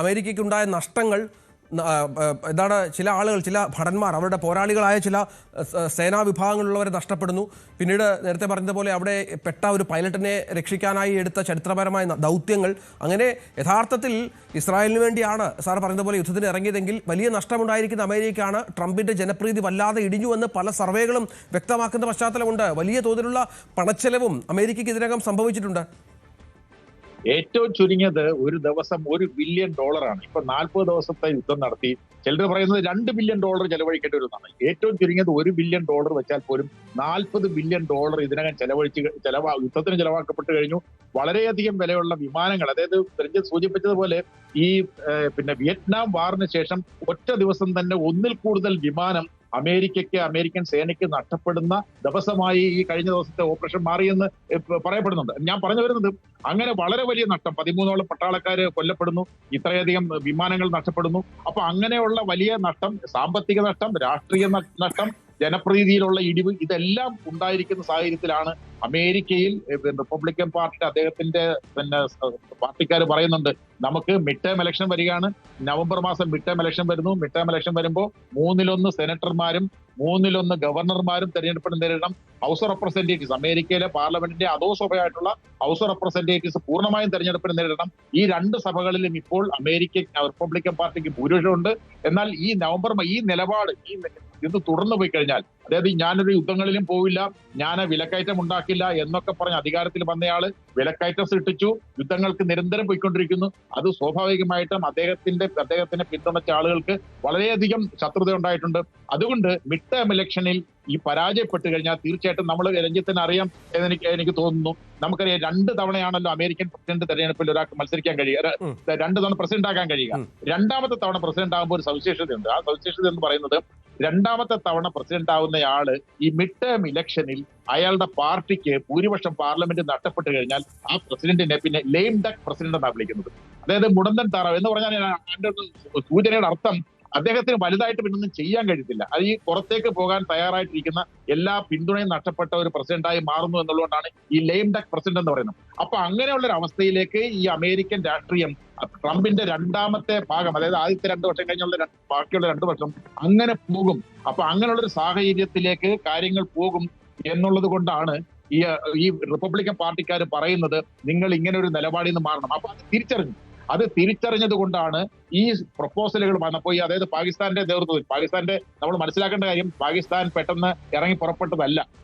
അമേരിക്കയ്ക്കുണ്ടായ നഷ്ടങ്ങൾ എന്താണ്, ചില ആളുകൾ, ചില ഭടന്മാർ, അവരുടെ പോരാളികളായ ചില സേനാ വിഭാഗങ്ങളിലുള്ളവരെ നഷ്ടപ്പെടുന്നു. പിന്നീട് നേരത്തെ പറഞ്ഞതുപോലെ അവിടെ പെട്ട ഒരു പൈലറ്റിനെ രക്ഷിക്കാനായി എടുത്ത ചരിത്രപരമായ ദൗത്യങ്ങൾ. അങ്ങനെ യഥാർത്ഥത്തിൽ ഇസ്രായേലിന് വേണ്ടിയാണ് സാർ പറഞ്ഞതുപോലെ യുദ്ധത്തിന് ഇറങ്ങിയതെങ്കിൽ വലിയ നഷ്ടമുണ്ടായിരിക്കുന്ന അമേരിക്കയാണ്. ട്രംപിന്റെ ജനപ്രീതി വല്ലാതെ ഇടിഞ്ഞുവെന്ന് പല സർവേകളും വ്യക്തമാക്കുന്ന പശ്ചാത്തലമുണ്ട്. വലിയ തോതിലുള്ള പണച്ചെലവും അമേരിക്കയ്ക്ക് ഇതിനകം സംഭവിച്ചിട്ടുണ്ട്. ഏറ്റവും ചുരുങ്ങിയത് ഒരു ദിവസം $1 ബില്യൺ. ഇപ്പൊ 40 ദിവസത്തെ യുദ്ധം നടത്തി ചിലർ പറയുന്നത് $2 ബില്യൺ ചെലവഴിക്കേണ്ടി വരുന്നതാണ്. ഏറ്റവും ചുരുങ്ങിയത് $1 ബില്യൺ വെച്ചാൽ പോലും $40 ബില്യൺ ഇതിനകം യുദ്ധത്തിന് ചെലവാക്കപ്പെട്ട് കഴിഞ്ഞു. വളരെയധികം വിലയുള്ള വിമാനങ്ങൾ, അതായത് രഞ്ജിത്ത് സൂചിപ്പിച്ചതുപോലെ ഈ വിയറ്റ്നാം വാറിന് ശേഷം ഒറ്റ ദിവസം തന്നെ 1-ൽ കൂടുതൽ വിമാനം അമേരിക്കൻ സേനയ്ക്ക് നഷ്ടപ്പെടുന്ന ദിവസമായി ഈ കഴിഞ്ഞ ദിവസത്തെ ഓപ്പറേഷൻ മാറിയെന്ന് പറയപ്പെടുന്നുണ്ട്. ഞാൻ പറഞ്ഞു വരുന്നത്, അങ്ങനെ വളരെ വലിയ നഷ്ടം, 13ഓളം പട്ടാളക്കാര് കൊല്ലപ്പെടുന്നു, ഇത്രയധികം വിമാനങ്ങൾ നഷ്ടപ്പെടുന്നു. അപ്പൊ അങ്ങനെയുള്ള വലിയ നഷ്ടം, സാമ്പത്തിക നഷ്ടം, രാഷ്ട്രീയ നഷ്ടം, ജനപ്രീതിയിലുള്ള ഇടിവ്, ഇതെല്ലാം ഉണ്ടായിരിക്കുന്ന സാഹചര്യത്തിലാണ് അമേരിക്കയിൽ റിപ്പബ്ലിക്കൻ പാർട്ടി അദ്ദേഹത്തിന്റെ പാർട്ടിക്കാർ പറയുന്നുണ്ട്, നമുക്ക് മിഡ് ടേം ഇലക്ഷൻ വരികയാണ്, നവംബർ മാസം മിഡ് ടേം ഇലക്ഷൻ വരുന്നു. മിഡ് ടേം ഇലക്ഷൻ വരുമ്പോൾ 1/3 സെനറ്റർമാരും 1/3 ഗവർണർമാരും തെരഞ്ഞെടുപ്പിന് നേരിടണം. ഹൗസ് ഓഫ് റെപ്രസെന്റേറ്റീവ്സ്, അമേരിക്കയിലെ പാർലമെന്റിന്റെ അധോസഭയായിട്ടുള്ള ഹൗസ് ഓഫ് റെപ്രസെന്റേറ്റീവ്സ് പൂർണ്ണമായും തെരഞ്ഞെടുപ്പിന് നേരിടണം. ഈ 2 സഭകളിലും ഇപ്പോൾ റിപ്പബ്ലിക്കൻ പാർട്ടിക്ക് ഭൂരിപക്ഷമുണ്ട്. എന്നാൽ ഈ നിലപാട് ഇത് തുടർന്നു പോയി കഴിഞ്ഞാൽ, അതായത് ഞാനൊരു യുദ്ധങ്ങളിലും പോവില്ല, ഞാൻ വിലക്കയറ്റം ഉണ്ടാക്കില്ല എന്നൊക്കെ പറഞ്ഞ് അധികാരത്തിൽ വന്നയാള് വിലക്കയറ്റം സൃഷ്ടിച്ചു, യുദ്ധങ്ങൾക്ക് നിരന്തരം പോയിക്കൊണ്ടിരിക്കുന്നു. അത് സ്വാഭാവികമായിട്ടും അദ്ദേഹത്തിനെ പിന്തുണച്ച ആളുകൾക്ക് വളരെയധികം ശത്രുത ഉണ്ടായിട്ടുണ്ട്. അതുകൊണ്ട് മിഡ് ടേം ഇലക്ഷനിൽ ഈ പരാജയപ്പെട്ട് കഴിഞ്ഞാൽ തീർച്ചയായിട്ടും നമ്മൾ രഞ്ജിത്തിന് അറിയാം എന്ന് എനിക്ക് തോന്നുന്നു. നമുക്കറിയാം 2 തവണയാണല്ലോ അമേരിക്കൻ പ്രസിഡന്റ് തെരഞ്ഞെടുപ്പിൽ ഒരാൾക്ക് മത്സരിക്കാൻ കഴിയുക, 2 തവണ പ്രസിഡന്റ് ആക്കാൻ കഴിയുക. 2ാമത്തെ തവണ പ്രസിഡന്റ് ആകുമ്പോൾ ഒരു സവിശേഷതയുണ്ട്. ആ സവിശേഷത എന്ന് പറയുന്നത്, 2ാമത്തെ തവണ പ്രസിഡന്റ് ആവുന്നയാള് ഈ മിഡ് ടേം ഇലക്ഷനിൽ അയാളുടെ പാർട്ടിക്ക് ഭൂരിപക്ഷം പാർലമെന്റ് നഷ്ടപ്പെട്ട് കഴിഞ്ഞാൽ ആ പ്രസിഡന്റിനെ പിന്നെ ലെയിം ഡക്ക് പ്രസിഡന്റ് എന്നാണ് വിളിക്കുന്നത്. അതായത് മുടന്തൻ താറാവ് എന്ന് പറഞ്ഞാൽ അതിന്റെ സൂചനയുടെ അർത്ഥം അദ്ദേഹത്തിന് വലുതായിട്ട് പിന്നൊന്നും ചെയ്യാൻ കഴിയത്തില്ല. അത് ഈ പുറത്തേക്ക് പോകാൻ തയ്യാറായിട്ടിരിക്കുന്ന എല്ലാ പിന്തുണയും നഷ്ടപ്പെട്ട ഒരു പ്രസിഡന്റായി മാറുന്നു എന്നുള്ളതുകൊണ്ടാണ് ഈ ലെയിം ഡക്ക് പ്രസിഡന്റ് എന്ന് പറയുന്നത്. അപ്പൊ അങ്ങനെയുള്ള ഒരു അവസ്ഥയിലേക്ക് ഈ അമേരിക്കൻ രാഷ്ട്രീയം ട്രംപിന്റെ 2ാമത്തെ ഭാഗം, അതായത് ആദ്യത്തെ 2 വർഷം കഴിഞ്ഞുള്ള ബാക്കിയുള്ള 2 വർഷം അങ്ങനെ പോകും. അപ്പൊ അങ്ങനെയുള്ളൊരു സാഹചര്യത്തിലേക്ക് കാര്യങ്ങൾ പോകും എന്നുള്ളത് കൊണ്ടാണ് ഈ റിപ്പബ്ലിക്കൻ പാർട്ടിക്കാർ പറയുന്നത്, നിങ്ങൾ ഇങ്ങനെ ഒരു നിലപാടിൽ നിന്ന് മാറണം. അപ്പൊ അത് തിരിച്ചറിഞ്ഞത് കൊണ്ടാണ് ഈ പ്രപ്പോസലുകൾ വന്നപ്പോൾ, അതായത് പാകിസ്ഥാന്റെ നേതൃത്വത്തിൽ, നമ്മൾ മനസ്സിലാക്കേണ്ട കാര്യം, പാകിസ്ഥാൻ പെട്ടെന്ന് ഇറങ്ങി പുറപ്പെട്ടതല്ല.